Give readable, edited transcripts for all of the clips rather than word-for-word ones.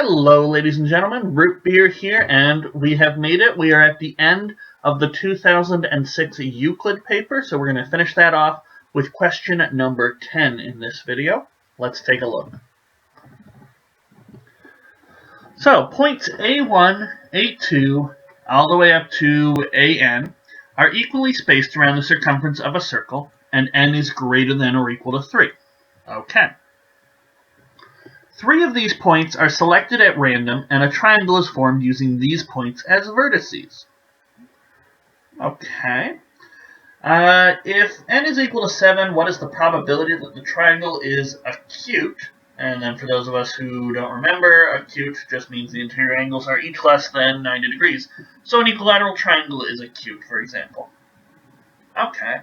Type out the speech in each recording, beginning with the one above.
Hello, ladies and gentlemen. Root Beer here, and we have made it. We are at the end of the 2006 Euclid paper, so we're going to finish that off with question number 10 in this video. Let's take a look. So, points A1, A2, all the way up to AN are equally spaced around the circumference of a circle, and n is greater than or equal to 3. Okay. 3 of these points are selected at random, and a triangle is formed using these points as vertices. Okay. If n is equal to 7, what is the probability that the triangle is acute? And then for those of us who don't remember, acute just means the interior angles are each less than 90 degrees. So an equilateral triangle is acute, for example. Okay.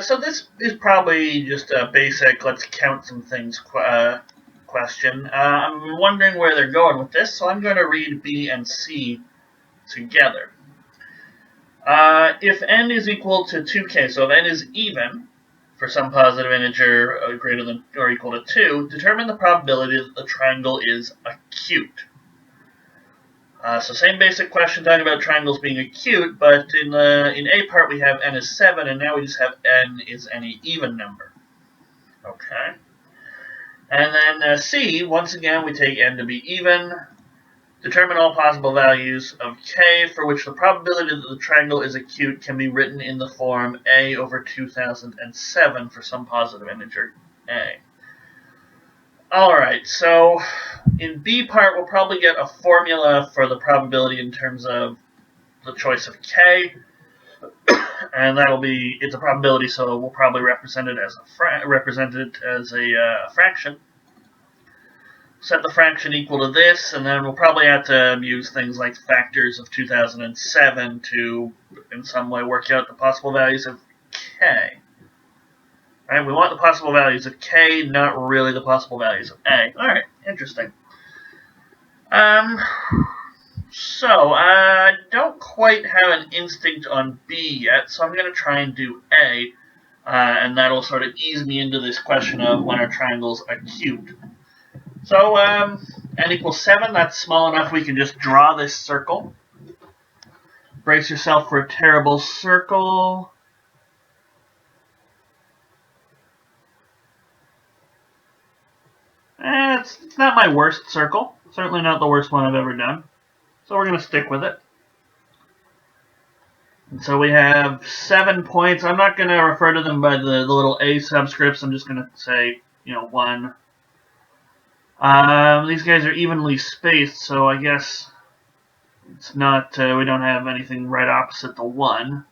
So this is probably just a basic, let's count some things question. I'm wondering where they're going with this, so I'm going to read B and C together. If n is equal to 2k, so if n is even for some positive integer greater than or equal to 2, determine the probability that the triangle is acute. So same basic question talking about triangles being acute, but in A part we have n is 7, and now we just have n is any even number. Okay. And then C, once again, we take n to be even. Determine all possible values of k for which the probability that the triangle is acute can be written in the form a over 2007 for some positive integer a. Alright, so in B part we'll probably get a formula for the probability in terms of the choice of k. And that'll be, it's a probability, so we'll probably represent it as a fraction. Set the fraction equal to this, and then we'll probably have to use things like factors of 2007 to, in some way, work out the possible values of k. Right? We want the possible values of k, not really the possible values of a. Alright, interesting. So, I don't quite have an instinct on B yet, so I'm going to try and do A, and that'll sort of ease me into this question of when are triangles acute. So, n equals 7, that's small enough we can just draw this circle. Brace yourself for a terrible circle. It's not my worst circle, certainly not the worst one I've ever done. So we're going to stick with it. And so we have 7 points. I'm not going to refer to them by the little A subscripts. I'm just going to say, 1. These guys are evenly spaced, so I guess it's not, we don't have anything right opposite the 1.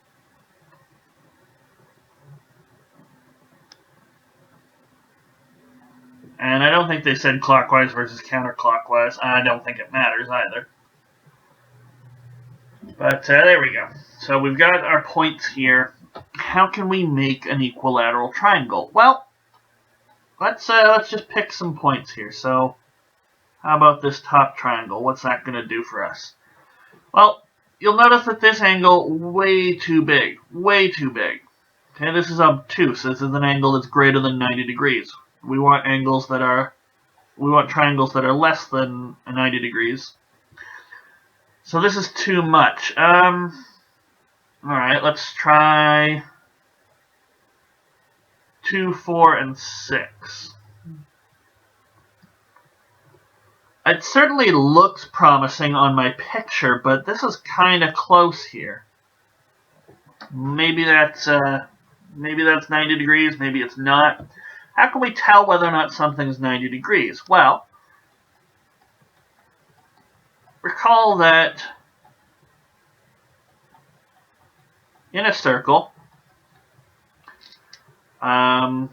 And I don't think they said clockwise versus counterclockwise. I don't think it matters either. But there we go. So we've got our points here. How can we make an equilateral triangle? Well, let's just pick some points here. So how about this top triangle? What's that going to do for us? Well, you'll notice that this angle way too big. Way too big. Okay, this is obtuse. This is an angle that's greater than 90 degrees. We want triangles that are less than 90 degrees. So this is too much. Alright, let's try 2, 4, and 6. It certainly looks promising on my picture, but this is kind of close here. Maybe that's 90 degrees, maybe it's not. How can we tell whether or not something's 90 degrees? Well, recall that in a circle, recall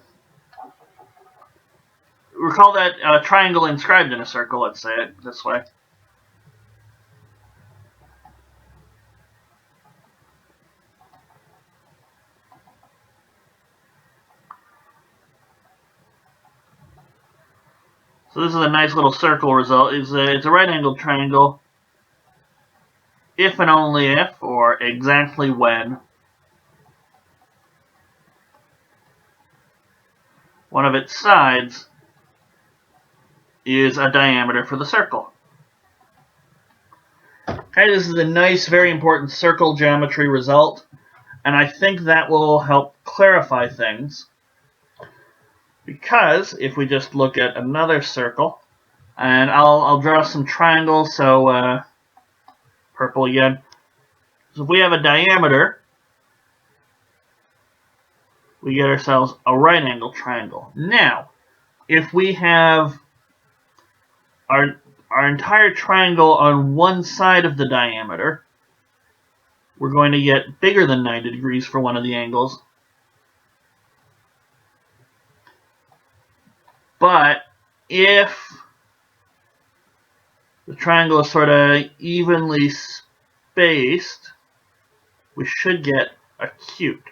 that triangle inscribed in a circle, let's say it this way. So this is a nice little circle result. It's a right-angled triangle if and only if, or exactly when, one of its sides is a diameter for the circle. Okay, this is a nice, very important circle geometry result, and I think that will help clarify things. Because if we just look at another circle, and I'll draw some triangles, so purple again. So if we have a diameter, we get ourselves a right angle triangle. Now, if we have our entire triangle on one side of the diameter, we're going to get bigger than 90 degrees for one of the angles. But if the triangle is sort of evenly spaced, we should get acute.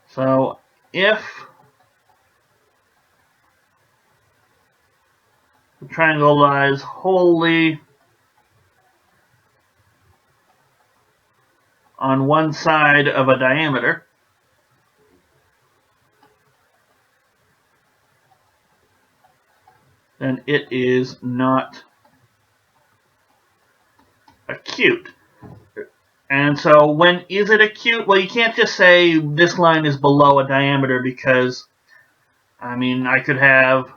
So if the triangle lies wholly on one side of a diameter, then it is not acute. And so when is it acute? Well, you can't just say this line is below a diameter because, I mean, I could have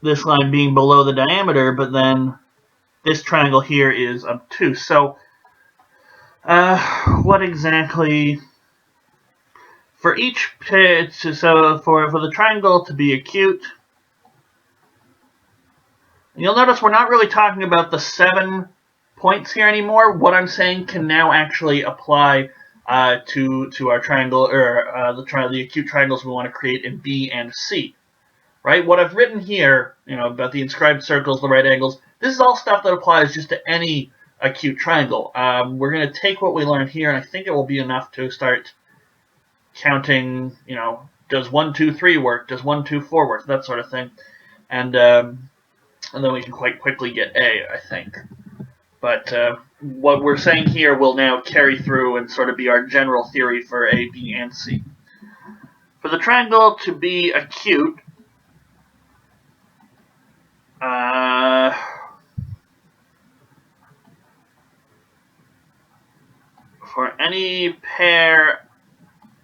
this line being below the diameter, but then this triangle here is obtuse. So what exactly, for each pitch, so for the triangle to be acute, you'll notice we're not really talking about the 7 points here anymore. What I'm saying can now actually apply to our triangle, or the acute triangles we want to create in B and C. Right? What I've written here, about the inscribed circles, the right angles, this is all stuff that applies just to any acute triangle. We're going to take what we learned here, and I think it will be enough to start counting, does 1, 2, 3 work? Does 1, 2, 4 work? That sort of thing. And then we can quite quickly get A, I think. But what we're saying here will now carry through and sort of be our general theory for A, B, and C. For the triangle to be acute, for any pair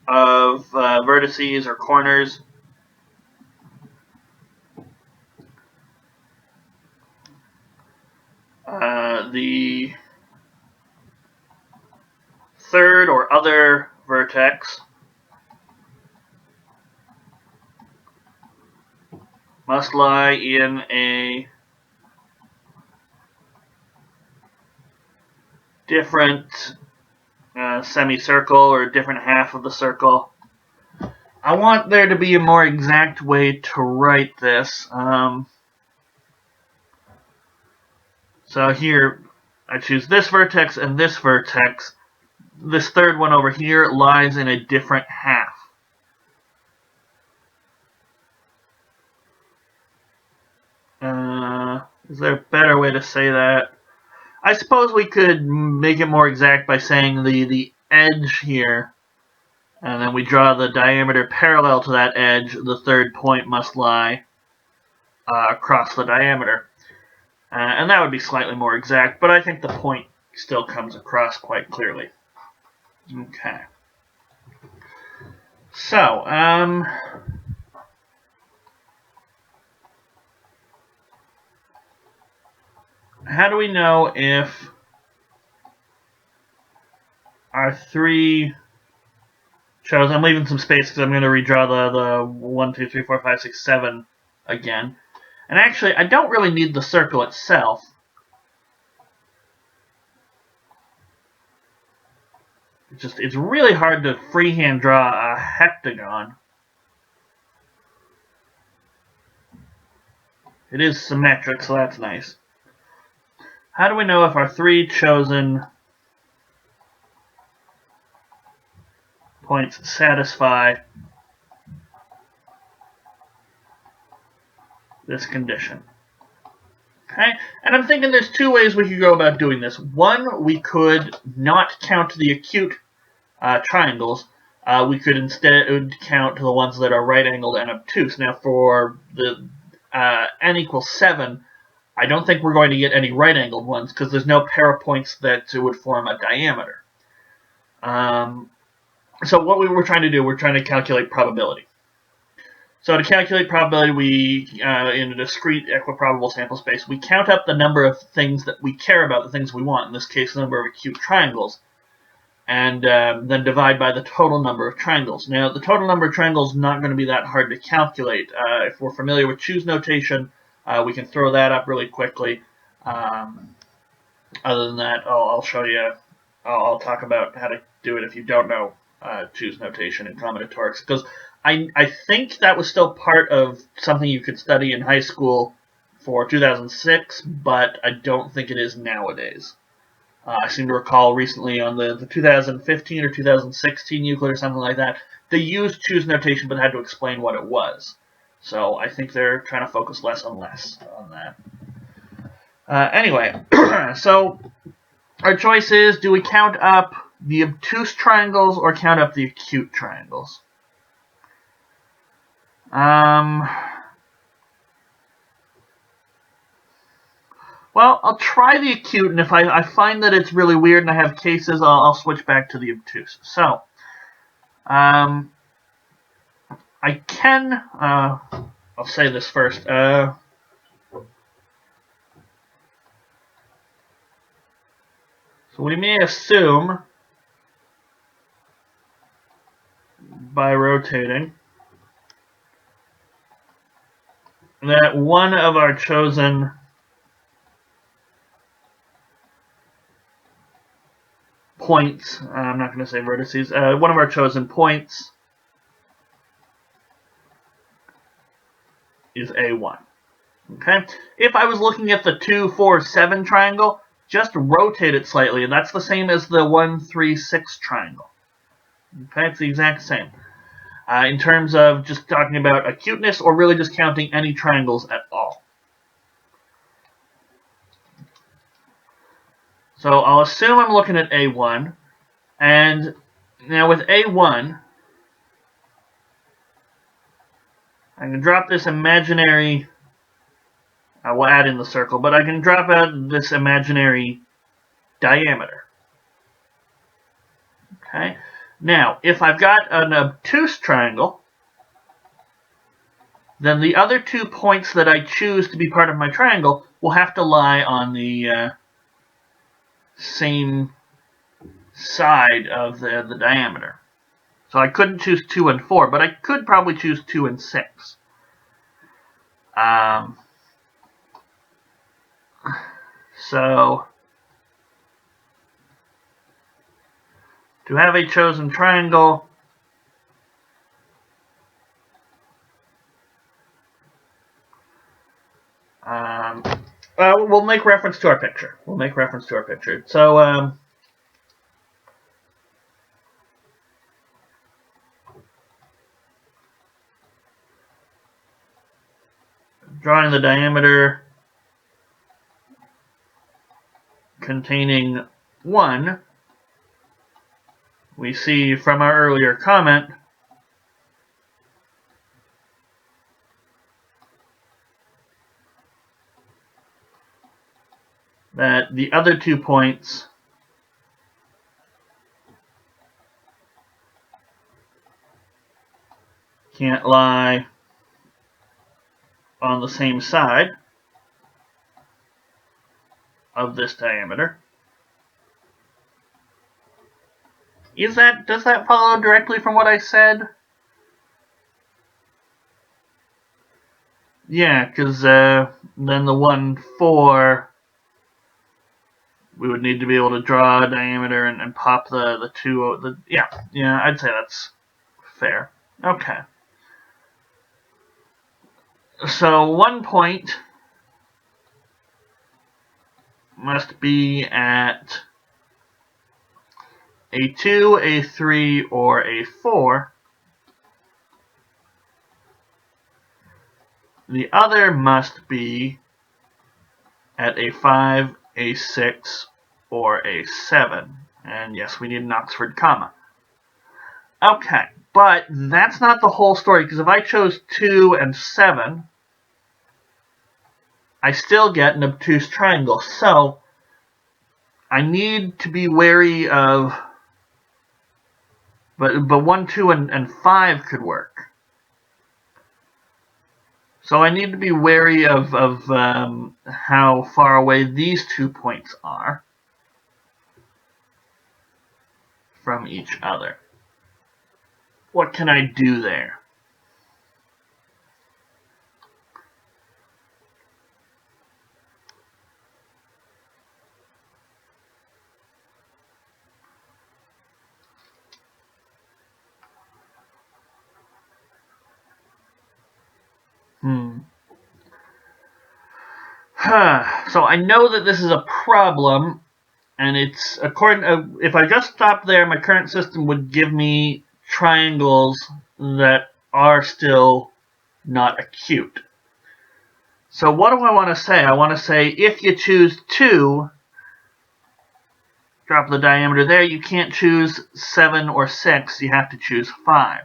of vertices or corners, the third or other vertex must lie in a different semicircle or a different half of the circle. I want there to be a more exact way to write this. So here, I choose this vertex and this vertex. This third one over here lies in a different half. Is there a better way to say that? I suppose we could make it more exact by saying the edge here, and then we draw the diameter parallel to that edge. The third point must lie across the diameter. And that would be slightly more exact, but I think the point still comes across quite clearly. Okay. So, how do we know if our 3 chosen, I'm leaving some space because I'm going to redraw the 1, 2, 3, 4, 5, 6, 7 again. And actually, I don't really need the circle itself. It's really hard to freehand draw a heptagon. It is symmetric, so that's nice. How do we know if our 3 chosen points satisfy this condition? Okay, and I'm thinking there's 2 ways we could go about doing this. One, we could not count the acute triangles, we could instead count the ones that are right-angled and obtuse. Now, for the n equals 7, I don't think we're going to get any right-angled ones because there's no pair of points that would form a diameter. So what we were trying to do, we're trying to calculate probability. So to calculate probability, we, in a discrete equiprobable sample space, we count up the number of things that we care about, the things we want, in this case, the number of acute triangles, and then divide by the total number of triangles. Now, the total number of triangles is not going to be that hard to calculate. If we're familiar with choose notation, we can throw that up really quickly. Other than that, I'll show you, I'll talk about how to do it if you don't know choose notation in combinatorics, because I think that was still part of something you could study in high school for 2006, but I don't think it is nowadays. I seem to recall recently on the 2015 or 2016 Euclid or something like that, they used choose notation but had to explain what it was. So I think they're trying to focus less and less on that. Anyway, so our choice is, do we count up the obtuse triangles or count up the acute triangles? Well, I'll try the acute, and if I find that it's really weird and I have cases, I'll switch back to the obtuse. So, I can, I'll say this first. So we may assume, by rotating, that one of our chosen points, I'm not going to say vertices, one of our chosen points is A1. Okay? If I was looking at the 2, 4, 7 triangle, just rotate it slightly, and that's the same as the 1, 3, 6 triangle. Okay? It's the exact same. In terms of just talking about acuteness or really just counting any triangles at all. So I'll assume I'm looking at A1, and now with A1, I can drop this imaginary, I will add in the circle, but I can drop out this imaginary diameter. Okay. Now, if I've got an obtuse triangle, then the other 2 points that I choose to be part of my triangle will have to lie on the same side of the diameter. So I couldn't choose 2 and 4, but I could probably choose 2 and 6. So to have a chosen triangle, we'll make reference to our picture. So drawing the diameter containing 1, we see from our earlier comment that the other 2 points can't lie on the same side of this diameter. Does that follow directly from what I said? Yeah, because then the 1, 4, we would need to be able to draw a diameter and pop the 2. Yeah, I'd say that's fair. Okay. So 1 point must be at A2, A3, or A4. The other must be at A5, A6, or A7. And yes, we need an Oxford comma. Okay, but that's not the whole story, because if I chose 2 and 7, I still get an obtuse triangle. So I need to be wary of, but 1, 2, and 5 could work. So I need to be wary of how far away these 2 points are from each other. What can I do there? So I know that this is a problem, and it's according. If I just stopped there, my current system would give me triangles that are still not acute. So what do I want to say? I want to say if you choose 2, drop the diameter there, you can't choose 7 or 6, you have to choose 5.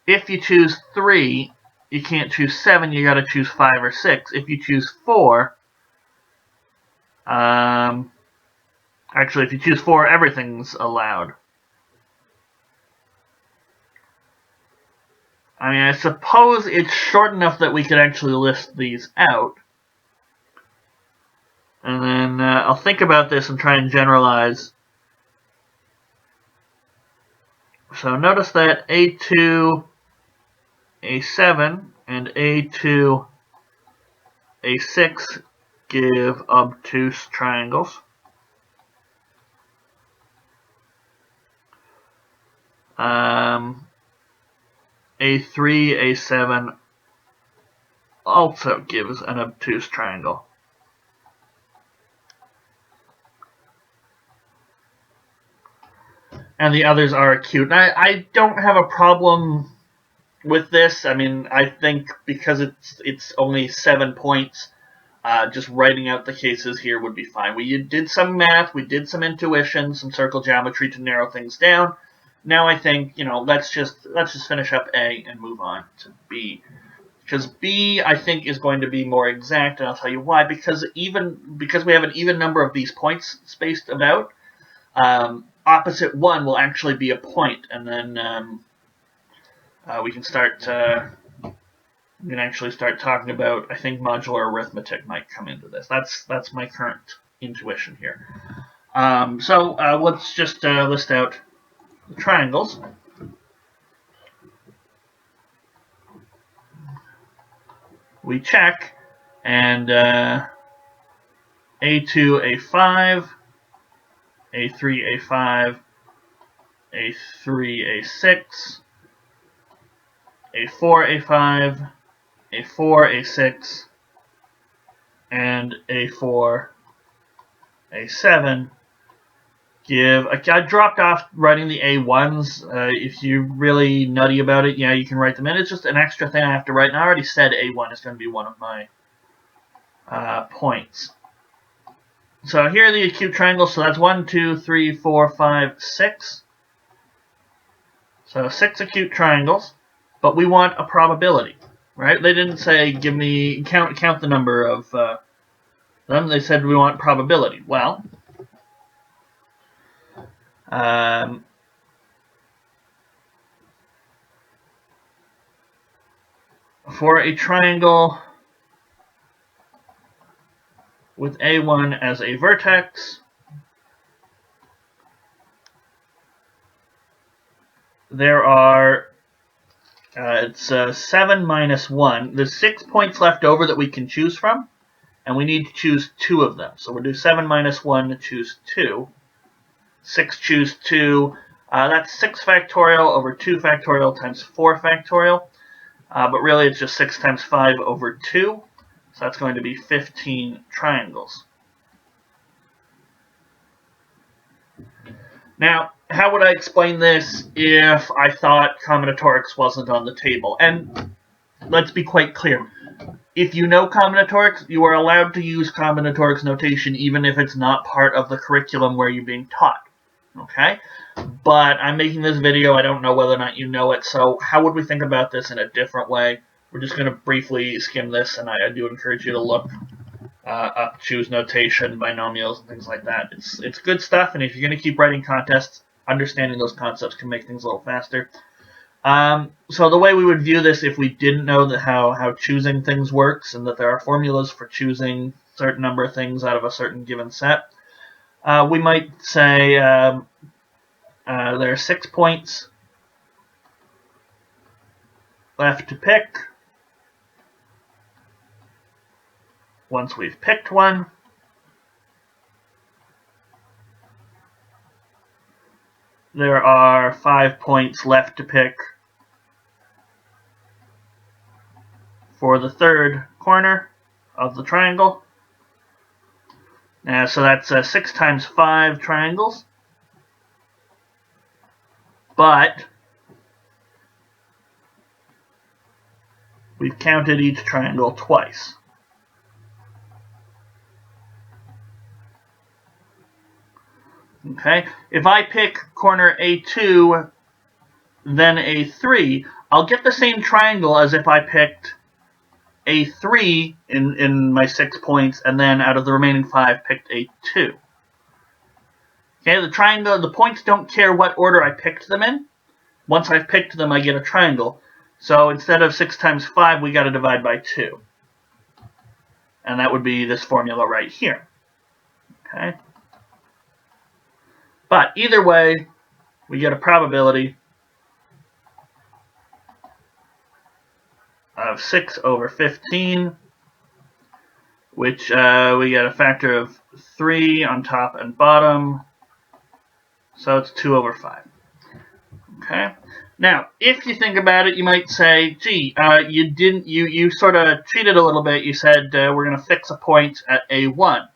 If you choose 3, you can't choose 7, you got to choose 5 or 6. If you choose 4, actually, if you choose 4, everything's allowed. I mean, I suppose it's short enough that we could actually list these out. And then I'll think about this and try and generalize. So notice that A2, A7, and A2, A6 give obtuse triangles. A3, A7 also gives an obtuse triangle. And the others are acute. I don't have a problem with this. I mean, I think because it's only 7 points, just writing out the cases here would be fine. We did some math, we did some intuition, some circle geometry to narrow things down. Now I think, let's just finish up A and move on to B. Because B, I think, is going to be more exact, and I'll tell you why. Because we have an even number of these points spaced about, opposite 1 will actually be a point, and then we can start. We can actually start talking about. I think modular arithmetic might come into this. That's my current intuition here. So let's just list out the triangles. We check, and A2, A5, A3, A5, A3, A6, A4, A5, A4, A6, and A4, A7 give. I dropped off writing the A1s. If you're really nutty about it, yeah, you can write them in. It's just an extra thing I have to write, and I already said A1 is going to be one of my points. So here are the acute triangles. So that's 1, 2, 3, 4, 5, 6. So 6 acute triangles, but we want a probability, right? They didn't say give me count the number of them. They said we want probability. Well, for a triangle with A1 as a vertex, there are, it's 7 minus 1. There's 6 points left over that we can choose from, and we need to choose 2 of them. So we'll do 7 minus 1 to choose 2. 6 choose 2. That's 6 factorial over 2 factorial times 4 factorial. But really it's just 6 times 5 over 2. So that's going to be 15 triangles. Now, how would I explain this if I thought combinatorics wasn't on the table? And let's be quite clear. If you know combinatorics, you are allowed to use combinatorics notation even if it's not part of the curriculum where you're being taught. Okay? But I'm making this video, I don't know whether or not you know it, so how would we think about this in a different way? We're just going to briefly skim this, and I do encourage you to look up choose notation, binomials, and things like that. It's good stuff, and if you're going to keep writing contests, understanding those concepts can make things a little faster. So the way we would view this if we didn't know that how choosing things works and that there are formulas for choosing a certain number of things out of a certain given set, we might say there are 6 points left to pick. Once we've picked one, there are 5 points left to pick for the third corner of the triangle. So that's 6 times 5 triangles. But we've counted each triangle twice. Okay, if I pick corner A2, then A3, I'll get the same triangle as if I picked A3 in my 6 points, and then out of the remaining 5, picked A2. Okay, the points don't care what order I picked them in. Once I've picked them, I get a triangle. So instead of 6 times 5, we got to divide by 2. And that would be this formula right here. Okay. But either way, we get a probability of 6 over 15, which we get a factor of 3 on top and bottom, so it's 2 over 5. Okay. Now, if you think about it, you might say, gee, you sort of cheated a little bit. You said we're going to fix a point at A1.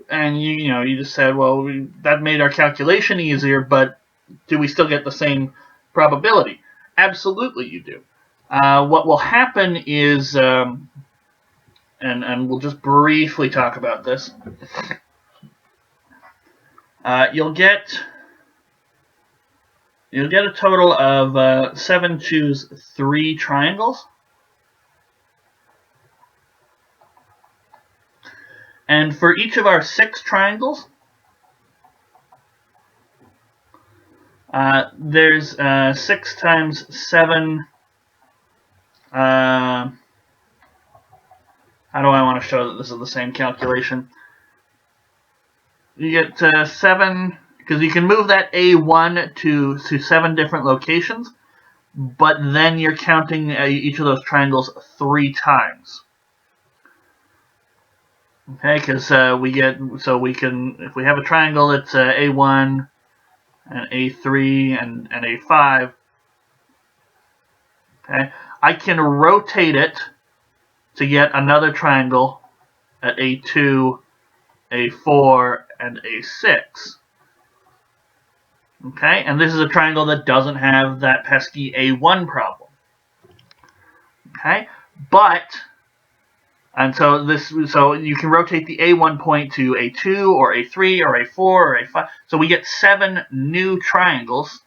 And you just said, well, that made our calculation easier, but do we still get the same probability? Absolutely you do. What will happen is, and we'll just briefly talk about this, you'll get a total of 7 choose 3 triangles. And for each of our 6 triangles, there's 6 times 7. How do I want to show that this is the same calculation? You get 7, because you can move that A1 to 7 different locations, but then you're counting each of those triangles 3 times. Okay, because if we have a triangle that's A1 and A3 and A5, okay, I can rotate it to get another triangle at A2, A4, and A6. Okay, and this is a triangle that doesn't have that pesky A1 problem. Okay, so you can rotate the A1 point to A2 or A3 or A4 or A5. So we get 7 new triangles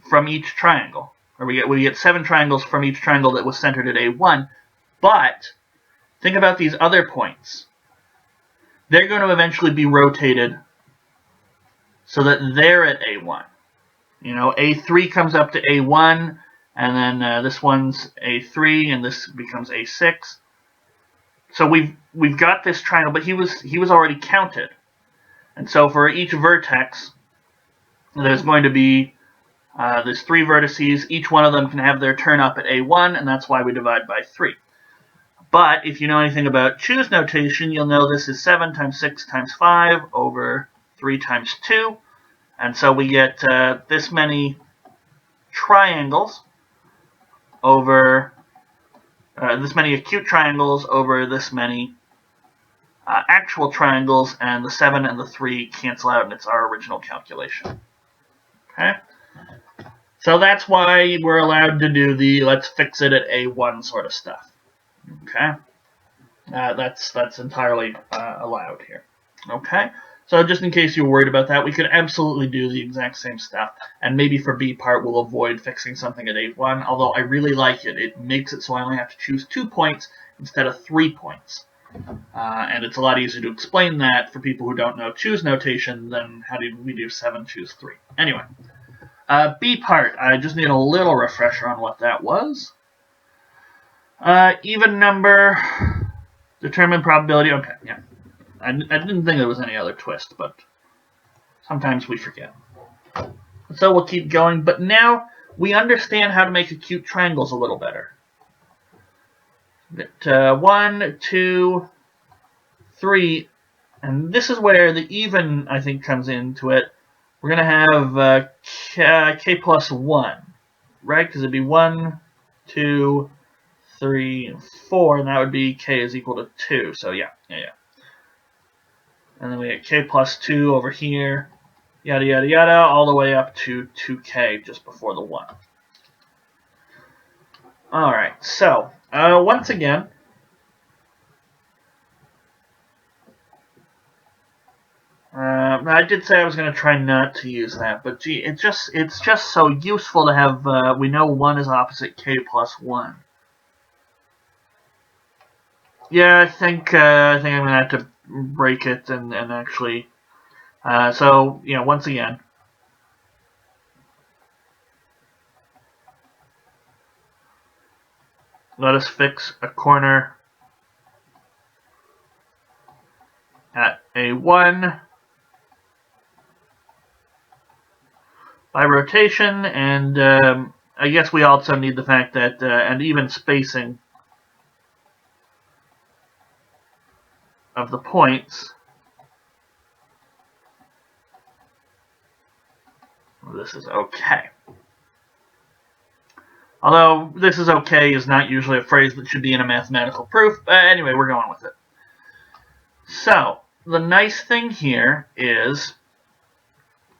from each triangle. Or we get 7 triangles from each triangle that was centered at A1. But think about these other points. They're going to eventually be rotated so that they're at A1. A3 comes up to A1, and then this one's A3, and this becomes A6. So we've got this triangle, but he was already counted. And so for each vertex, there's going to be there's 3 vertices. Each one of them can have their turn up at A1, and that's why we divide by 3. But if you know anything about choose notation, you'll know this is 7 times 6 times 5 over 3 times 2. And so we get this many triangles over this many acute triangles over this many actual triangles, and the 7 and the 3 cancel out, and it's our original calculation. Okay? So that's why we're allowed to do the let's fix it at A1 sort of stuff. Okay? That's entirely allowed here. Okay? So just in case you're worried about that, we could absolutely do the exact same stuff. And maybe for B part, we'll avoid fixing something at A1, although I really like it. It makes it so I only have to choose 2 points instead of 3 points. And it's a lot easier to explain that for people who don't know choose notation than how do we do 7 choose 3. Anyway, B part, I just need a little refresher on what that was. Even number, determine probability. Okay, yeah. I didn't think there was any other twist, but sometimes we forget. So we'll keep going, but now we understand how to make acute triangles a little better. 1, 2, 3, and this is where the even, I think, comes into it. We're going to have k plus 1, right? Because it'd be 1, 2, 3, 4, and that would be k is equal to 2. So yeah. And then we get k plus 2 over here, yada, yada, yada, all the way up to 2k just before the 1. All right, so once again, I did say I was going to try not to use that, but gee, it's just so useful to have, we know 1 is opposite k plus 1. Yeah, I think I'm going to have to break it and actually, so, once again, let us fix a corner at A1 by rotation, and I guess we also need the fact that, and even spacing of the points. This is okay. Although this is okay is not usually a phrase that should be in a mathematical proof, but anyway, we're going with it. So, the nice thing here is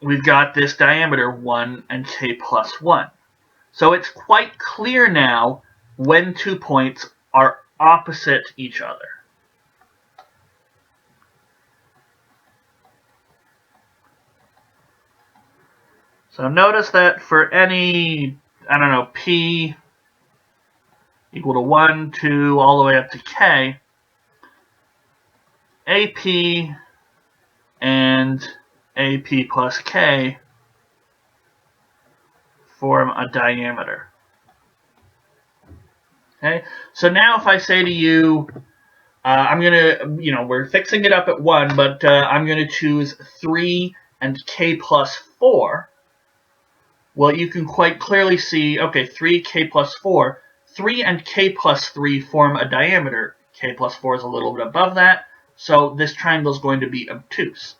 we've got this diameter 1 and k plus 1. So it's quite clear now when 2 points are opposite each other. So notice that for any, I don't know, p equal to 1, 2, all the way up to k, AP and AP plus k form a diameter. Okay, so now if I say to you, I'm going to, we're fixing it up at 1, but I'm going to choose 3 and k plus 4. Well, you can quite clearly see, okay, 3k plus 4. 3 and k plus 3 form a diameter. K plus 4 is a little bit above that, so this triangle is going to be obtuse.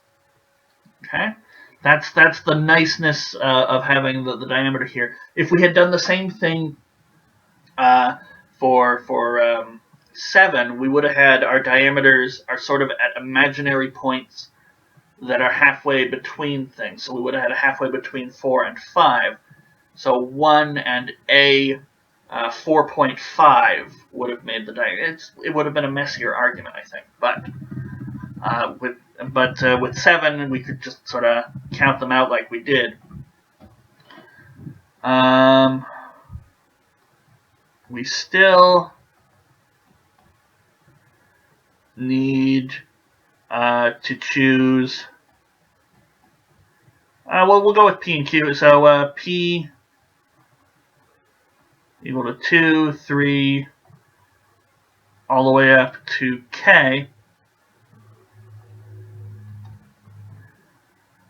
Okay? That's the niceness of having the diameter here. If we had done the same thing for 7, we would have had our diameters are sort of at imaginary points that are halfway between things. So we would have had a halfway between 4 and 5. So 1 and a 4.5 would have made the diagram. It would have been a messier argument, I think. But with 7, we could just sort of count them out like we did. We still need to choose. Well, we'll go with P and Q. So P equal to 2, 3, all the way up to K.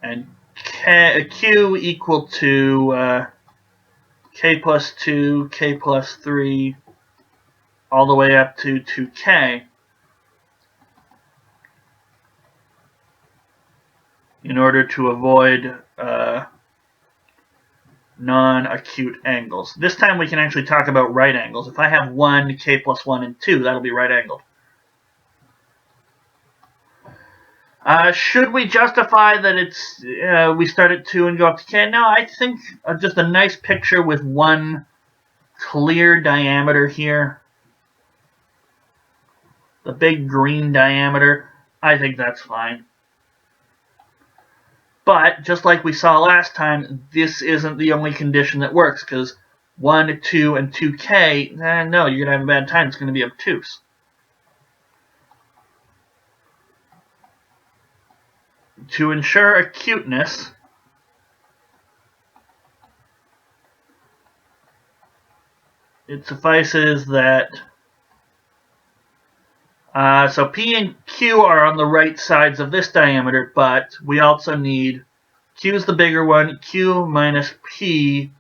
And Q equal to K plus 2, K plus 3, all the way up to 2K. In order to avoid non-acute angles. This time we can actually talk about right angles. If I have 1, k plus 1, and 2, that'll be right angled. Should we justify that it's we start at 2 and go up to k? No, I think just a nice picture with one clear diameter here. The big green diameter. I think that's fine. But, just like we saw last time, this isn't the only condition that works, because 1, 2, and 2k, no, you're going to have a bad time. It's going to be obtuse. To ensure acuteness, it suffices that so P and Q are on the right sides of this diameter, but we also need Q is the bigger one, Q minus P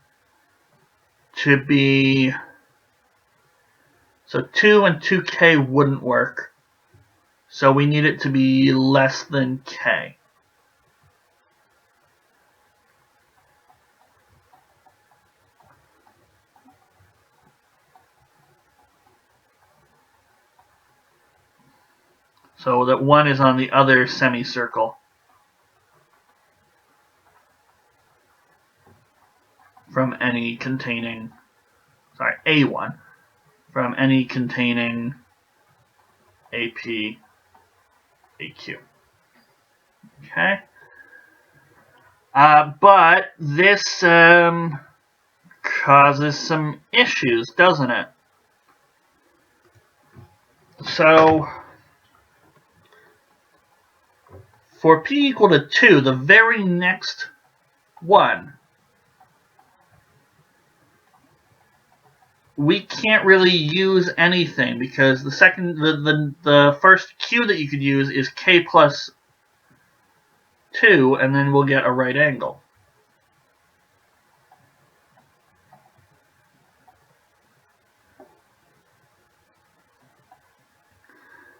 to be, so 2 and 2k wouldn't work, so we need it to be less than k. So that 1 is on the other semicircle from any containing, A1, from any containing AP, AQ. Okay? But this causes some issues, doesn't it? So, for P equal to 2, the very next one, we can't really use anything because the first Q that you could use is K plus 2, and then we'll get a right angle.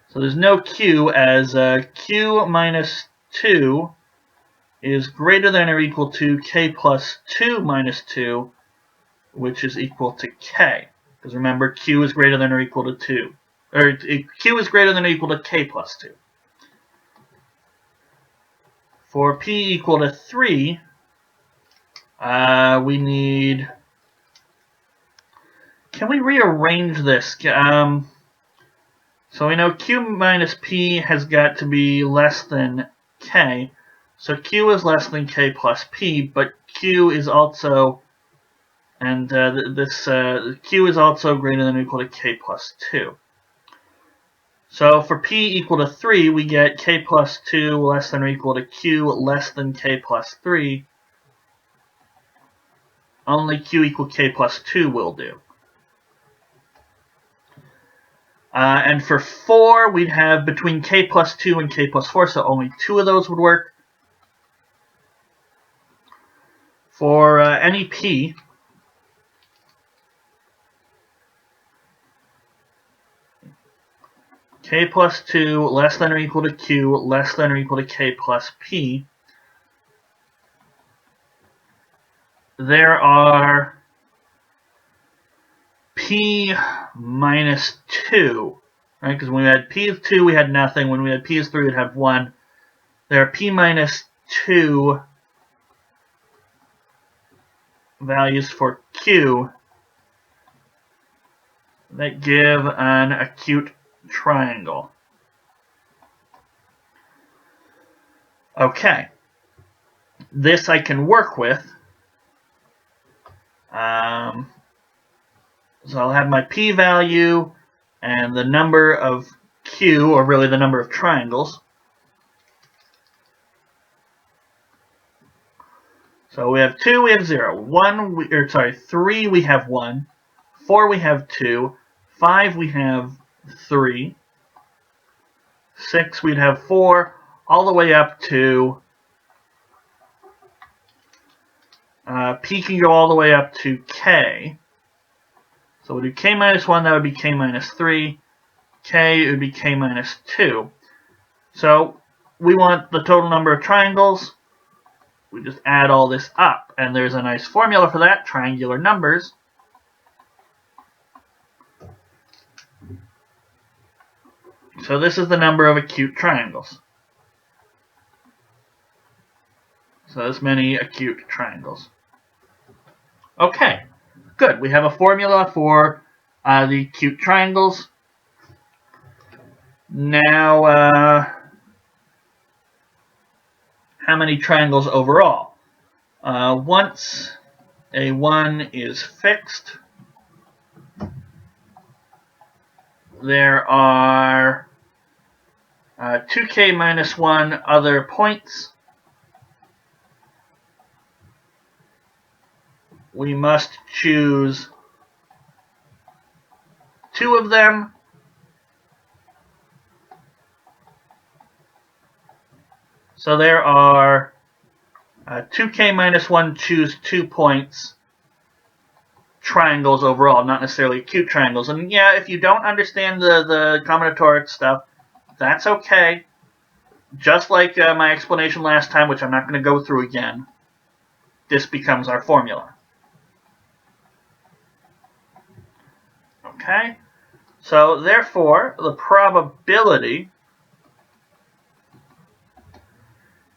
So there's no Q, as Q minus 2 is greater than or equal to K plus 2 minus 2, which is equal to K. Because remember, Q is greater than or equal to 2. Or Q is greater than or equal to K plus 2. For P equal to 3, we need... Can we rearrange this? So we know Q minus P has got to be less than K. So Q is less than K plus P, but Q is also, and Q is also greater than or equal to K plus 2. So for P equal to 3, we get K plus 2 less than or equal to Q less than K plus 3. Only Q equal K plus 2 will do. And for 4, we'd have between K plus 2 and K plus 4, so only 2 of those would work. For any P, K plus 2 less than or equal to Q less than or equal to K plus P, there are P minus 2, right? Because when we had P is 2, we had nothing. When we had P is 3, we'd have 1. There are P minus 2 values for Q that give an acute triangle. Okay. This I can work with. So I'll have my P value and the number of Q, or really the number of triangles. So we have 2, we have 0. 3, we have 1. 4, we have 2. 5, we have 3. 6, we'd have 4, all the way up to P can go all the way up to K. So we'll do K minus 1, that would be K minus 3. K, it would be K minus 2. So we want the total number of triangles. We just add all this up. And there's a nice formula for that, triangular numbers. So this is the number of acute triangles. So this many acute triangles. Okay. Good. We have a formula for the acute triangles. Now, how many triangles overall. Once a 1 is fixed, there are 2k minus 1 other points. We must choose 2 of them. So there are 2k minus 1 choose 2 points triangles overall, not necessarily acute triangles. And yeah, if you don't understand the combinatoric stuff, that's okay. Just like my explanation last time, which I'm not going to go through again, this becomes our formula. Okay? So therefore, the probability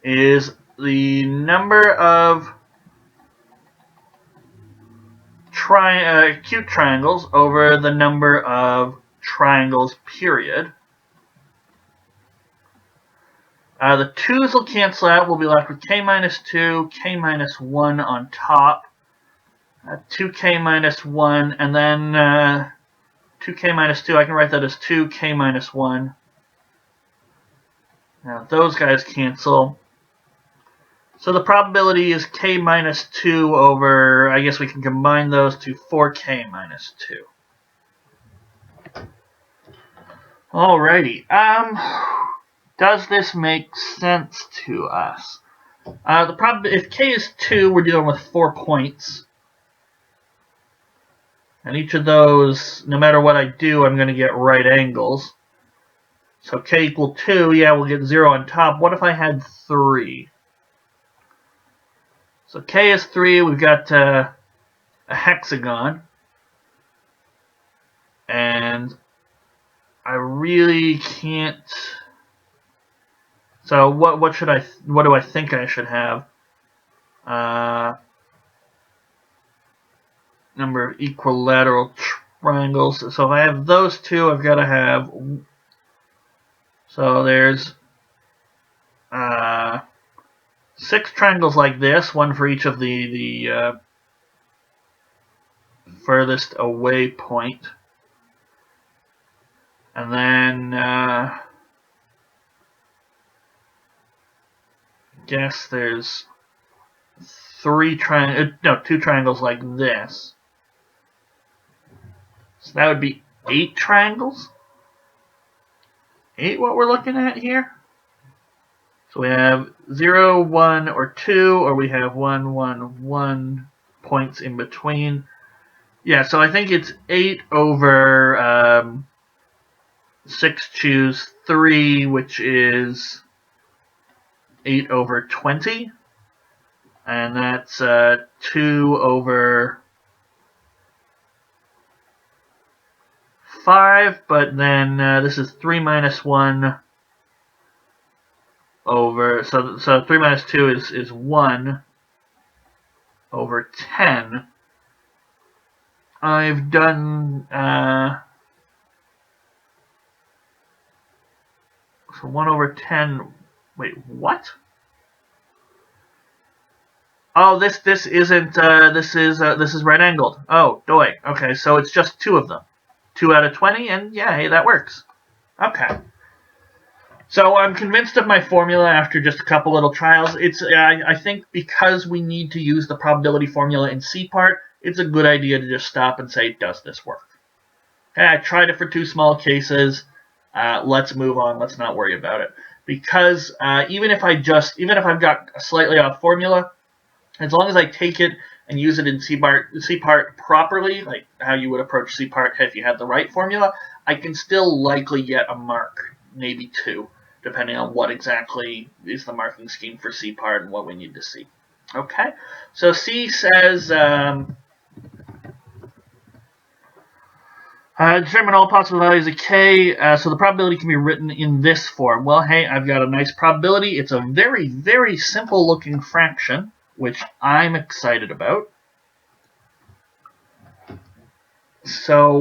is the number of acute triangles over the number of triangles, period. The 2's will cancel out. We'll be left with k minus 2, k minus 1 on top, 2k minus 1, and then 2k minus 2, I can write that as 2k minus 1. Now those guys cancel. So the probability is k minus 2 over, I guess we can combine those to 4k minus 2. Alrighty. Does this make sense to us? If k is 2, we're dealing with 4 points. And each of those, no matter what I do, I'm going to get right angles. So k equal 2, yeah, we'll get 0 on top. What if I had 3? So k is 3, we've got a hexagon. And I really can't... So what do I think I should have? Number of equilateral triangles. So if I have those 2, I've got to have... So there's 6 triangles like this, one for each of the furthest away point. And then I guess there's 2 triangles like this. So that would be 8 triangles. 8 what we're looking at here. So we have 0, 1, or 2, or we have 1, 1, 1 points in between. Yeah, so I think it's 8 over 6 choose 3, which is 8 over 20. And that's 2 over 5, but then this is 3 minus 1 over, so 3 minus 2 is 1 over 10. I've done, so 1 over 10, wait, what? Oh, this isn't, this is right angled. Oh, doy. Okay, so it's just 2 of them. 2 out of 20, and yeah, hey, that works. Okay. So I'm convinced of my formula after just a couple little trials. I think because we need to use the probability formula in C-part, it's a good idea to just stop and say, does this work? Okay, I tried it for 2 small cases. Let's move on. Let's not worry about it. Because even if I've got a slightly off formula, as long as I take it and use it in C-part properly, like how you would approach C-part if you had the right formula, I can still likely get a mark, maybe 2. Depending on what exactly is the marking scheme for C-part and what we need to see. Okay, so C says, determine all possible values of K, so the probability can be written in this form. Well, hey, I've got a nice probability. It's a very, very simple looking fraction, which I'm excited about. So,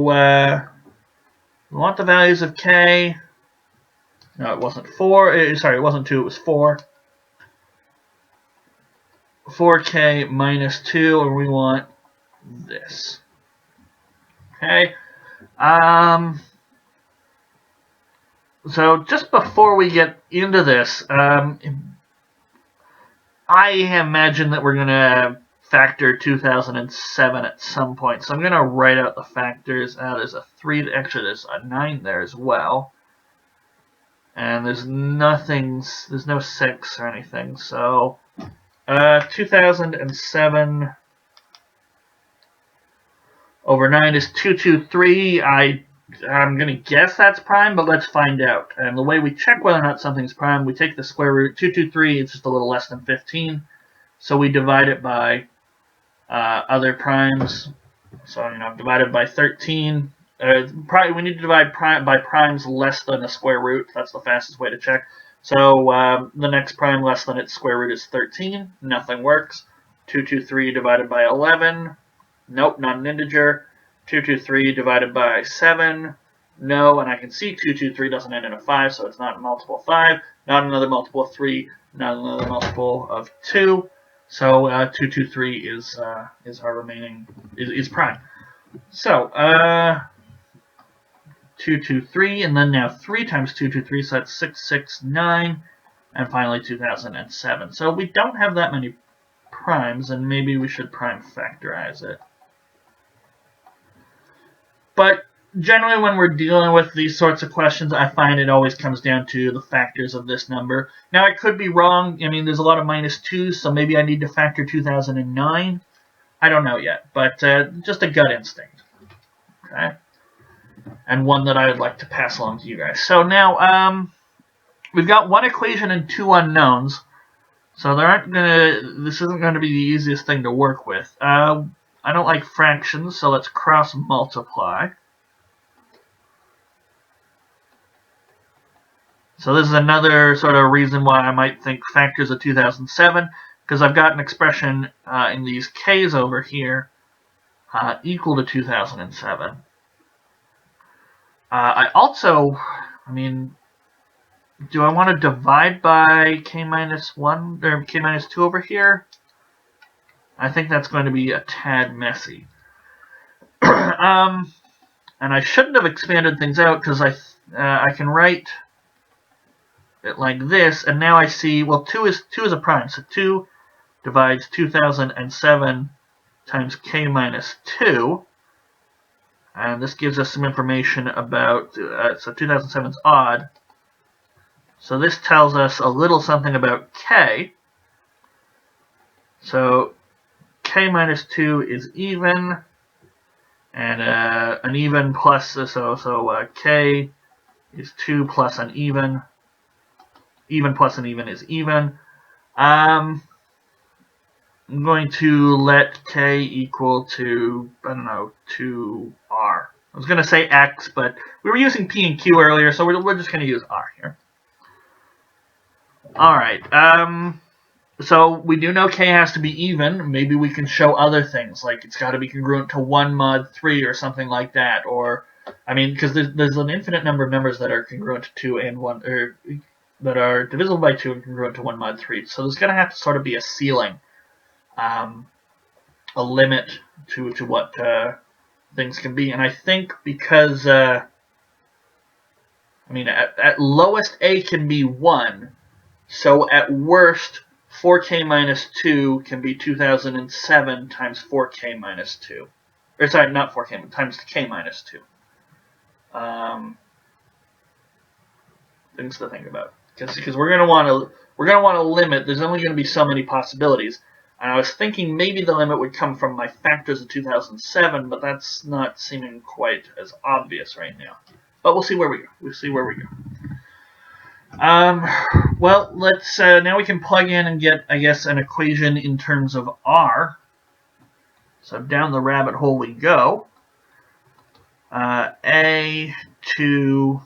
we want the values of K. No, it wasn't 4. Sorry, it wasn't 2, it was 4. 4k minus 2, and we want this. Okay. So just before we get into this, I imagine that we're going to factor 2007 at some point. So I'm going to write out the factors. There's a 3, actually there's a 9 there as well. And there's no 6 or anything. So 2007 over 9 is 223. I'm going to guess that's prime, but let's find out. And the way we check whether or not something's prime, we take the square root. 223 is just a little less than 15. So we divide it by other primes. So, divided by 13. We need to divide by primes less than the square root. That's the fastest way to check. So the next prime less than its square root is 13. Nothing works. 223 divided by 11. Nope, not an integer. 223 divided by 7. No, and I can see 223 doesn't end in a 5, so it's not a multiple of 5. Not another multiple of 3. Not another multiple of 2. So 223 is our remaining is prime. So 223, and then now 3 times 223, so that's 669, and finally 2007. So we don't have that many primes, and maybe we should prime factorize it. But generally when we're dealing with these sorts of questions, I find it always comes down to the factors of this number. Now, I could be wrong. I mean, there's a lot of -2s, so maybe I need to factor 2009. I don't know yet, but just a gut instinct. Okay? And one that I would like to pass along to you guys. So now, we've got one equation and 2 unknowns, so this isn't going to be the easiest thing to work with. I don't like fractions, so let's cross multiply. So this is another sort of reason why I might think factors of 2007, because I've got an expression in these k's over here equal to 2007. Do I want to divide by k minus 1 or k minus 2 over here? I think that's going to be a tad messy. And I shouldn't have expanded things out because I can write it like this, and now I see, well, 2 is a prime, so 2 divides 2007 times k minus 2, and this gives us some information about, so 2007 is odd, so this tells us a little something about k. So k minus 2 is even, and an even plus, so k is 2 plus an even. Even plus an even is even. I'm going to let k equal to, 2r. I was going to say x, but we were using p and q earlier, so we're just going to use r here. Alright, so we do know k has to be even. Maybe we can show other things, like it's got to be congruent to 1 mod 3 or something like that. Or, because there's an infinite number of numbers that are congruent to 2 and 1, or that are divisible by 2 and congruent to 1 mod 3. So there's going to have to sort of be a ceiling, a limit to what things can be. And I think because, at lowest a can be 1, so at worst 4k minus 2 can be 2007 times 4k minus 2. Or sorry, not 4k, but times k minus 2. Things to think about. Because we're gonna want to limit. There's only going to be so many possibilities, and I was thinking maybe the limit would come from my factors of 2007, but that's not seeming quite as obvious right now. But we'll see where we go. Well, let's now we can plug in and get, I guess, an equation in terms of r. So down the rabbit hole we go. A to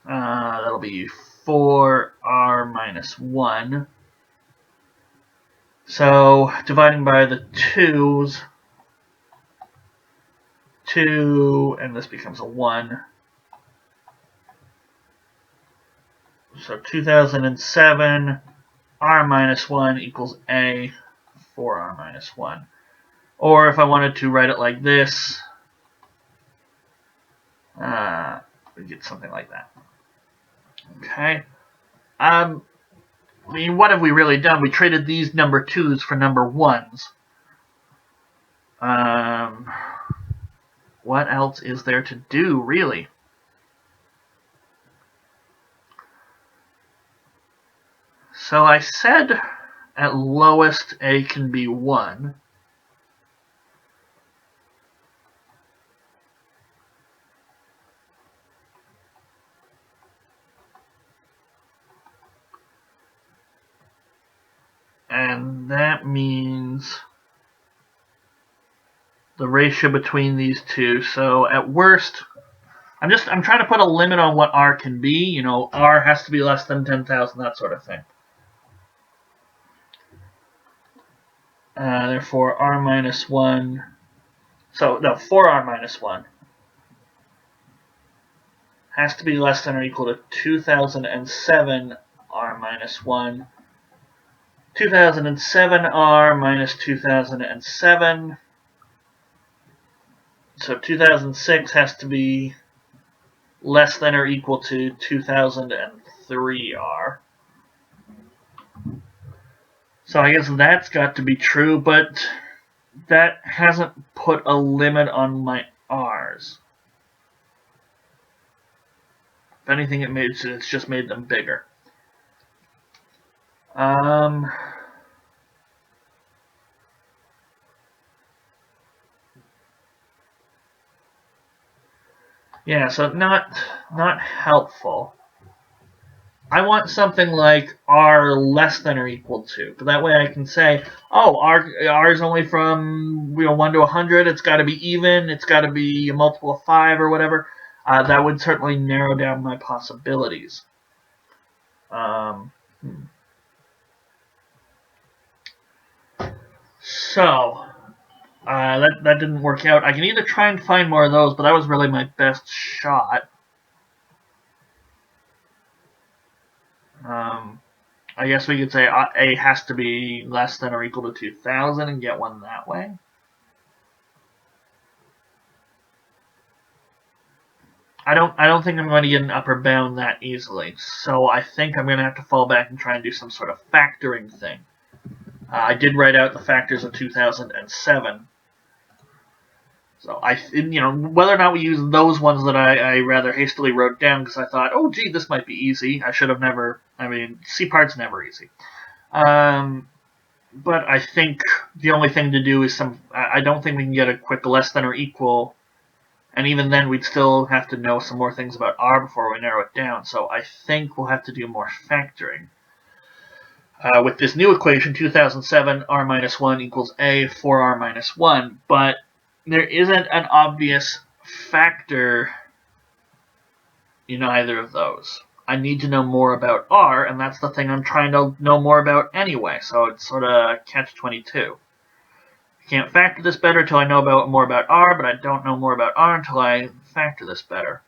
that'll be 4r minus 1. So dividing by the 2's, 2, and this becomes a 1. So 2007 r minus 1 equals a for r minus 1. Or if I wanted to write it like this, we get something like that. Okay. I mean, what have we really done? We traded these number 2s for number 1s. What else is there to do, really? So I said at lowest a can be 1. And that means the ratio between these two. So at worst, I'm trying to put a limit on what r can be. You know, r has to be less than 10,000, that sort of thing. Therefore, r minus 1. So, no, for r minus 1 has to be less than or equal to 2007 r minus 1. 2007 r minus 2007. So 2006 has to be less than or equal to 2003 r. So I guess that's got to be true, but that hasn't put a limit on my r's. If anything, it's just made them bigger. Yeah, so not helpful. I want something like r less than or equal to, but that way I can say, oh, r is only from 1 to 100. It's got to be even. It's got to be a multiple of 5 or whatever. That would certainly narrow down my possibilities. So that didn't work out. I can either try and find more of those, but that was really my best shot. I guess we could say a has to be less than or equal to 2,000 and get one that way. I don't think I'm going to get an upper bound that easily, so I think I'm going to have to fall back and try and do some sort of factoring thing. I did write out the factors of 2007. So whether or not we use those ones that I rather hastily wrote down because I thought, oh gee, this might be easy. I should have never. I mean, C part's never easy. But I think the only thing to do is I don't think we can get a quick less than or equal, and even then we'd still have to know some more things about r before we narrow it down. So I think we'll have to do more factoring. With this new equation, 2007 r minus 1 equals a for r minus 1, but there isn't an obvious factor in either of those. I need to know more about r, and that's the thing I'm trying to know more about anyway, so it's sort of catch-22. I can't factor this better until I know more about r, but I don't know more about r until I factor this better.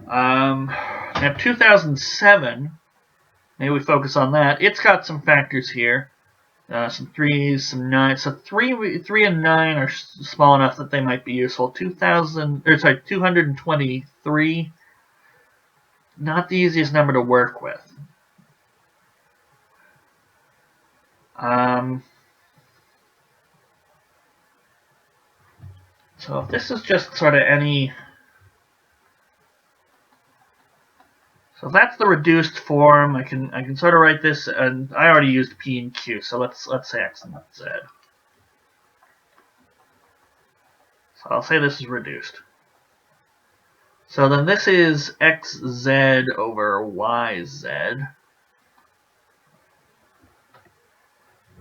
Now 2007, maybe we focus on that. It's got some factors here. Some 3s, some 9s. So 3 and 9 are small enough that they might be useful. 223. Not the easiest number to work with. So if this is just sort of any. So if that's the reduced form, I can sort of write this, and I already used P and Q, so let's say X and Z. So I'll say this is reduced. So then this is XZ over YZ.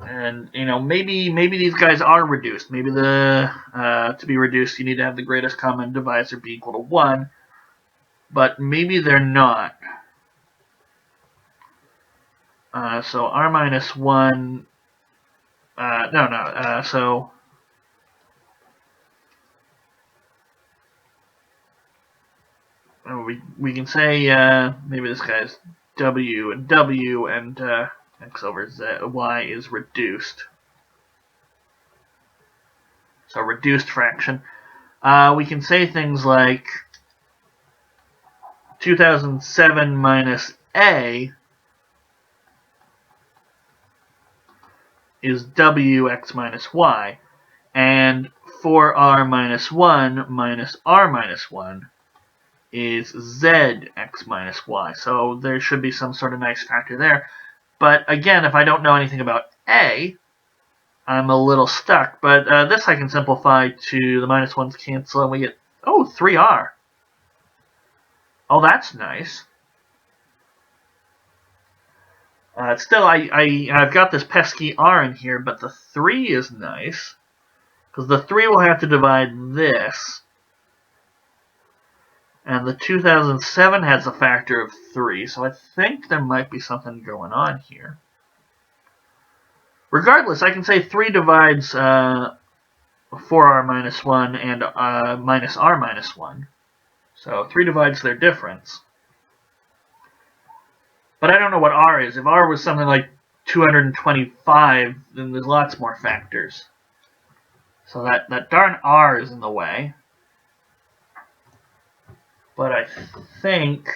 And maybe these guys are reduced. Maybe to be reduced you need to have the greatest common divisor be equal to 1. But maybe they're not. So r minus 1, so we can say maybe this guy's w and w, and x over z, y is reduced. So reduced fraction. We can say things like 2007 minus a is wx minus y, and 4r minus 1 minus r minus 1 is zx minus y. So there should be some sort of nice factor there. But again, if I don't know anything about a, I'm a little stuck. But this I can simplify to the minus 1's cancel, and we get, 3r. Oh, that's nice. Still, I've got this pesky r in here, but the 3 is nice, because the 3 will have to divide this, and the 2007 has a factor of 3, so I think there might be something going on here. Regardless, I can say 3 divides 4r minus 1 and minus r minus 1, so 3 divides their difference. But I don't know what r is. If r was something like 225, then there's lots more factors. So that darn r is in the way. But I think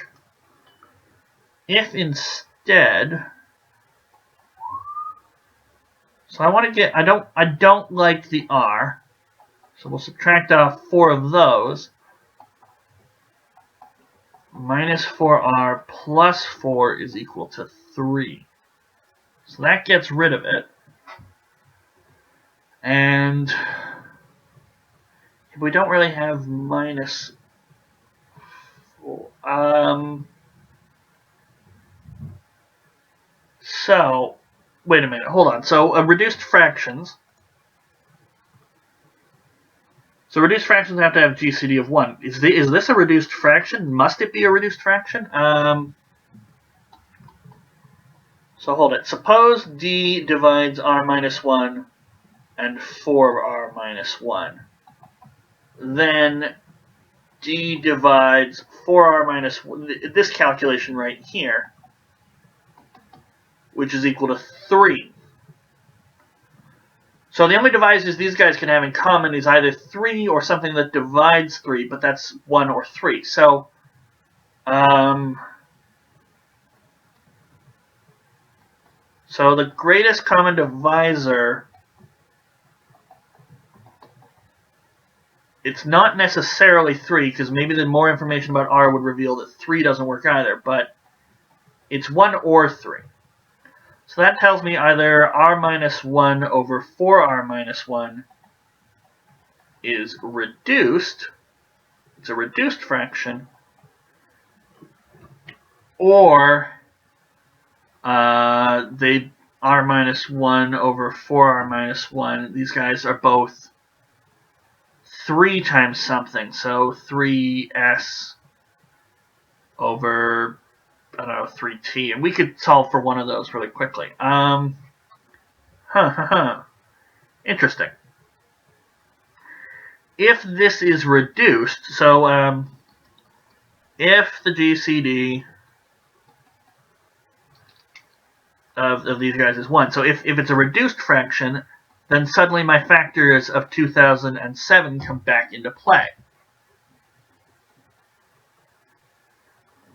if instead, so I want to get, I don't like the r, so we'll subtract off 4 of those. Minus 4r plus 4 is equal to 3. So that gets rid of it. And we don't really have minus 4. So, wait a minute, hold on. So, reduced fractions. So reduced fractions have to have GCD of 1. Is this a reduced fraction? Must it be a reduced fraction? So hold it. Suppose d divides r minus 1 and 4r minus 1. Then d divides 4r minus 1, this calculation right here, which is equal to 3. So the only divisors these guys can have in common is either 3 or something that divides 3, but that's 1 or 3. So, so the greatest common divisor, it's not necessarily 3, because maybe the more information about r would reveal that 3 doesn't work either, but it's 1 or 3. So that tells me either r minus 1 over 4r minus 1 is reduced, it's a reduced fraction, or r minus 1 over 4r minus 1, these guys are both 3 times something, so 3s over, I don't know, 3t, and we could solve for one of those really quickly. Interesting. If this is reduced, so if the GCD of these guys is 1, so if it's a reduced fraction, then suddenly my factors of 2007 come back into play.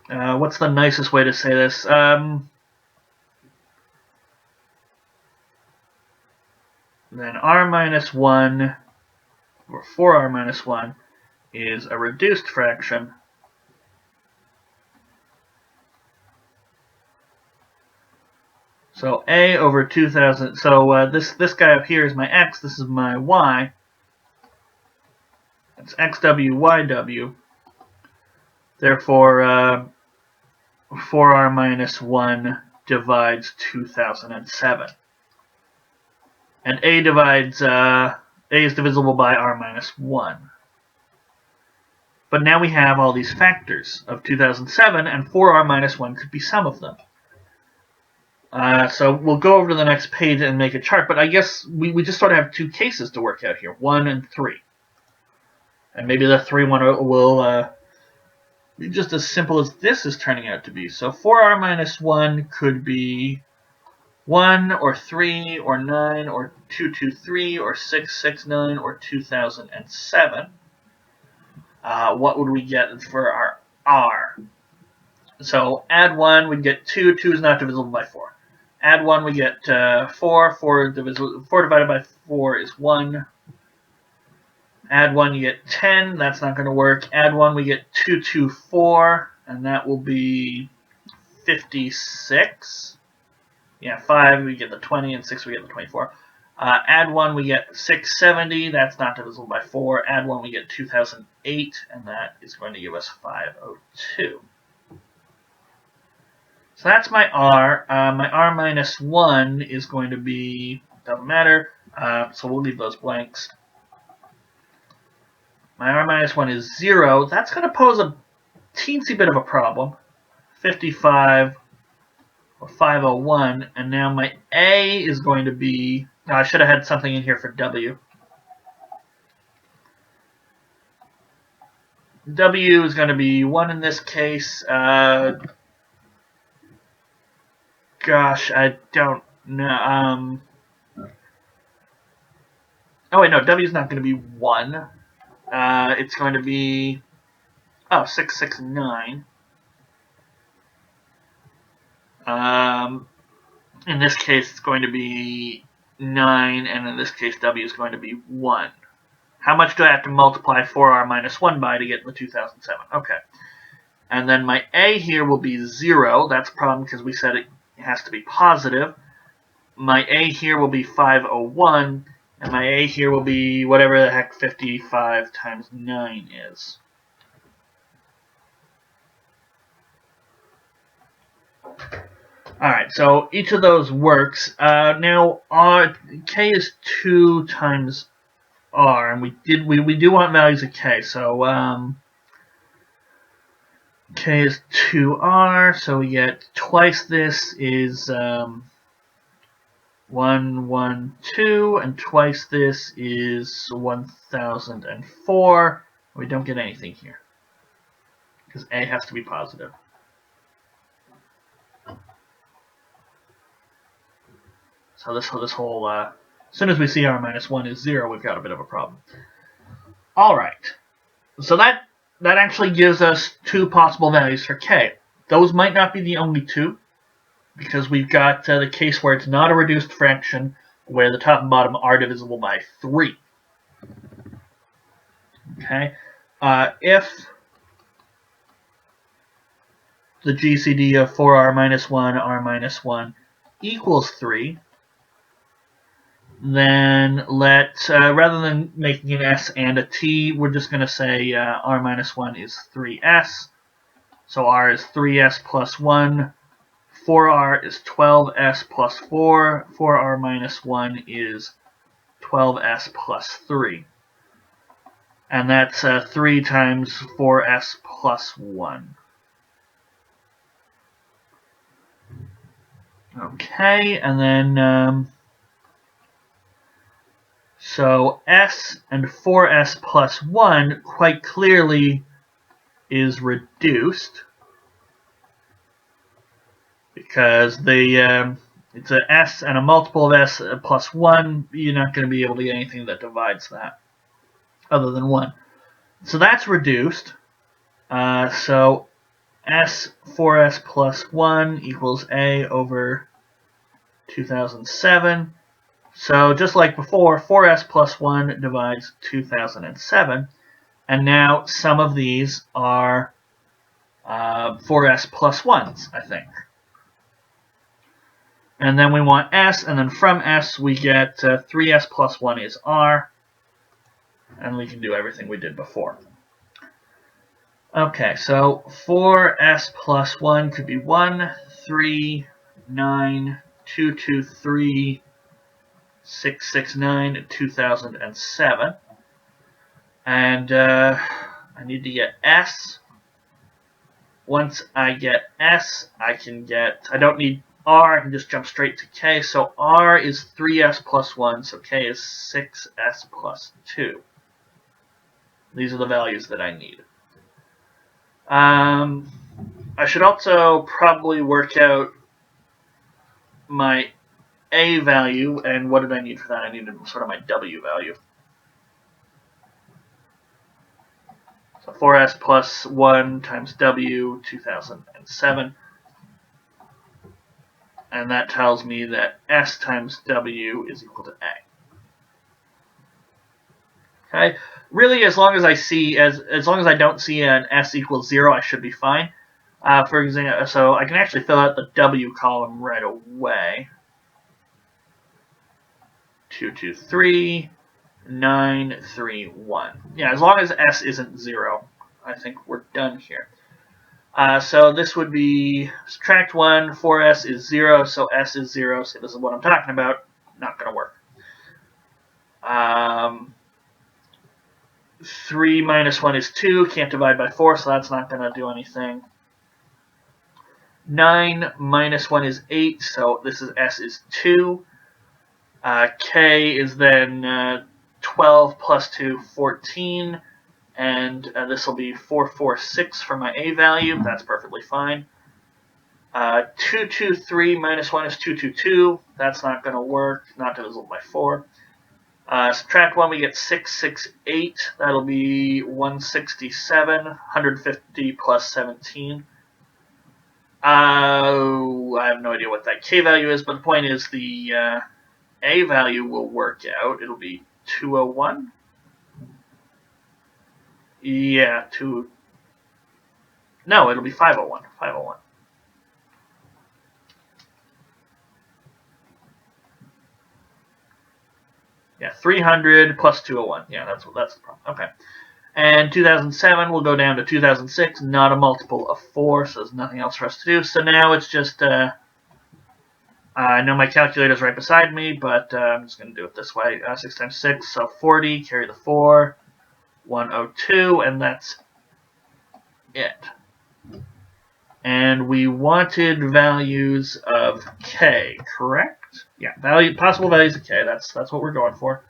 What's the nicest way to say this? Then r minus 1 or 4r minus 1 is a reduced fraction. So a over 2000. So this guy up here is my x. This is my y. That's xw, yw. Therefore, 4r minus 1 divides 2007. And a is divisible by r minus 1. But now we have all these factors of 2007, and 4r minus 1 could be some of them. So we'll go over to the next page and make a chart, but I guess we just sort of have 2 cases to work out here, 1 and 3. And maybe the 3 one will just as simple as this is turning out to be. So 4r minus 1 could be 1 or 3 or 9 or 223 or 669 or 2007. What would we get for our r? So add 1, we'd get 2. 2 is not divisible by 4. Add 1, we get 4. 4 divided by 4 is 1. Add 1, you get 10. That's not going to work. Add 1, we get 224, and that will be 56. Yeah, 5, we get the 20, and 6, we get the 24. Add 1, we get 670. That's not divisible by 4. Add 1, we get 2008, and that is going to give us 502. So that's my r. My r minus 1 is going to be, doesn't matter, so we'll leave those blanks. My r minus 1 is 0. That's going to pose a teensy bit of a problem. 55 or 501. And now my a is going to be... Now I should have had something in here for w. W is going to be 1 in this case. Gosh, I don't know. Oh, wait, no. W is not going to be 1. It's going to be... Oh, 669. In this case, it's going to be 9, and in this case, W is going to be 1. How much do I have to multiply 4r minus 1 by to get the 2007? Okay. And then my A here will be 0. That's a problem because we said it has to be positive. My A here will be 501, and my A here will be whatever the heck 55 times 9 is. Alright, so each of those works. Now, K is 2 times R, and we do want values of K, so K is 2R, so we get twice this is 112, and twice this is 1004. We don't get anything here, because A has to be positive. So this whole, as soon as we see r minus 1 is 0, we've got a bit of a problem. All right. So that actually gives us 2 possible values for k. Those might not be the only 2, because we've got the case where it's not a reduced fraction, where the top and bottom are divisible by 3. Okay. If the GCD of 4r minus 1, r minus 1 equals 3, then rather than making an s and a t, we're just going to say r minus 1 is 3s. So r is 3s plus 1. 4r is 12s plus 4. 4r minus 1 is 12s plus 3. And that's 3 times 4s plus 1. Okay, and then... So s and 4s plus 1 quite clearly is reduced, because it's an s and a multiple of s plus 1. You're not going to be able to get anything that divides that other than 1. So that's reduced. So s 4s plus 1 equals a over 2007. So just like before, 4s plus 1 divides 2007, and now some of these are 4s plus 1s, I think. And then we want s, and then from s we get 3s plus 1 is r, and we can do everything we did before. Okay, so 4s plus 1 could be 1, 3, 9, 2, 2, 3, 669, 2007. And I need to get s. Once I get s, I don't need r, I can just jump straight to k. So r is 3s plus 1, so k is 6s plus 2. These are the values that I need. I should also probably work out my A value, and what did I need for that? I needed sort of my W value. So 4s plus 1 times W, 2007. And that tells me that S times W is equal to A. Okay? Really, as long as I don't see an S equals 0, I should be fine. For example, so I can actually fill out the W column right away. 2, 2, 3, 9, 3, 1. Yeah, as long as S isn't 0, I think we're done here. So this would be subtract 1, 4s is 0, so s is 0, so this is what I'm talking about. Not going to work. 3 minus 1 is 2, can't divide by 4, so that's not going to do anything. 9 minus 1 is 8, so this is s is 2. K is then 12 plus 2, 14. And this will be 446 for my A value. That's perfectly fine. 223 minus 1 is 222. That's not going to work. Not divisible by 4. Subtract 1, we get 668. That'll be 167. 150 plus 17. I have no idea what that K value is, but the point is the A value will work out. It'll be 201. Yeah, no, it'll be 501. 501. Yeah, 300 plus 201. Yeah, that's the problem. Okay. And 2007 will go down to 2006, not a multiple of 4, so there's nothing else for us to do. So now it's just, I know my calculator's right beside me, but I'm just going to do it this way. 6 times 6, so 40, carry the 4, 102, and that's it. And we wanted values of K, correct? Yeah, possible values of K, that's what we're going for.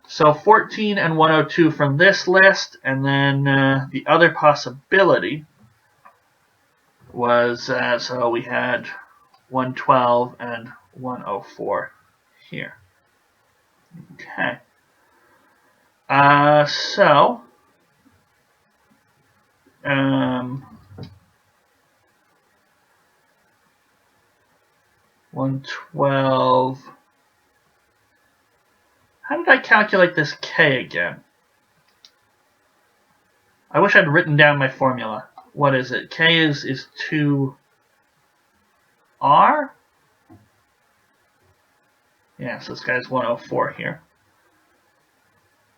So 14 and 102 from this list, and then the other possibility was, so we had 112 and 104 here. Okay. So 112. How did I calculate this K again? I wish I'd written down my formula. What is it? K is 2R? Yeah, so this guy's 104 here.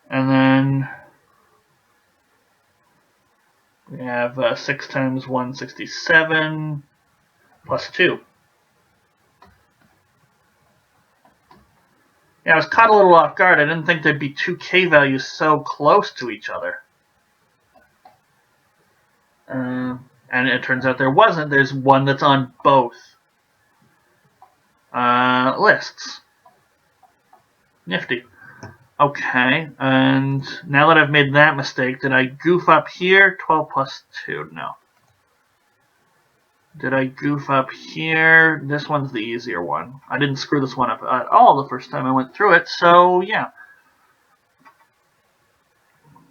And then we have 6 times 167 plus 2. Yeah, I was caught a little off guard. I didn't think there'd be two K values so close to each other. And it turns out there wasn't. There's one that's on both lists. Nifty. Okay, and now that I've made that mistake, did I goof up here? 12 plus 2, no. Did I goof up here? This one's the easier one. I didn't screw this one up at all the first time I went through it, so yeah.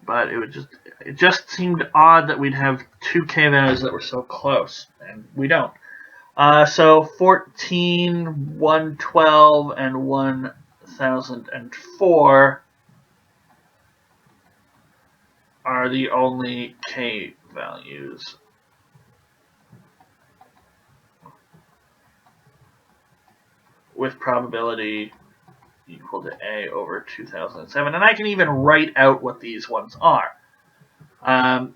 But it just seemed odd that we'd have two K values that were so close, and we don't. So 14, 112, and 1004 are the only K values. With probability equal to A over 2007. And I can even write out what these ones are. So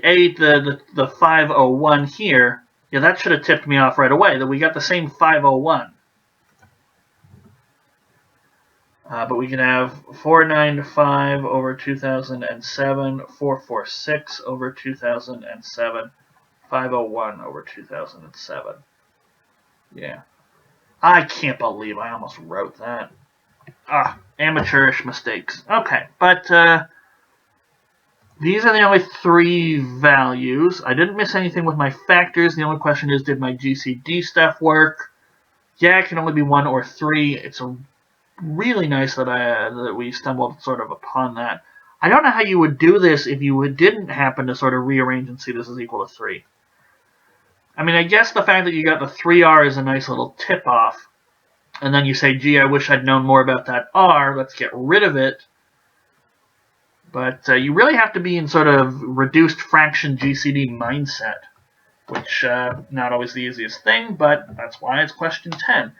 A, the 501 here, yeah, that should have tipped me off right away, that we got the same 501. But we can have 495 over 2007, 446 over 2007, 501 over 2007. Yeah. I can't believe I almost wrote that. Amateurish mistakes. Okay, but These are the only 3 values. I didn't miss anything with my factors. The only question is, did my GCD stuff work? Yeah, it can only be 1 or 3. It's really nice that we stumbled sort of upon that. I don't know how you would do this if you didn't happen to sort of rearrange and see this is equal to 3. I mean, I guess the fact that you got the 3R is a nice little tip-off. And then you say, gee, I wish I'd known more about that R. Let's get rid of it. But you really have to be in sort of reduced fraction GCD mindset, which not always the easiest thing, but that's why it's question 10.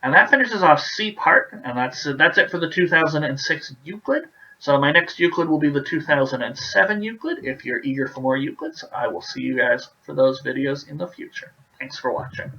And that finishes off C part, and that's it for the 2006 Euclid. So my next Euclid will be the 2007 Euclid. If you're eager for more Euclids, I will see you guys for those videos in the future. Thanks for watching.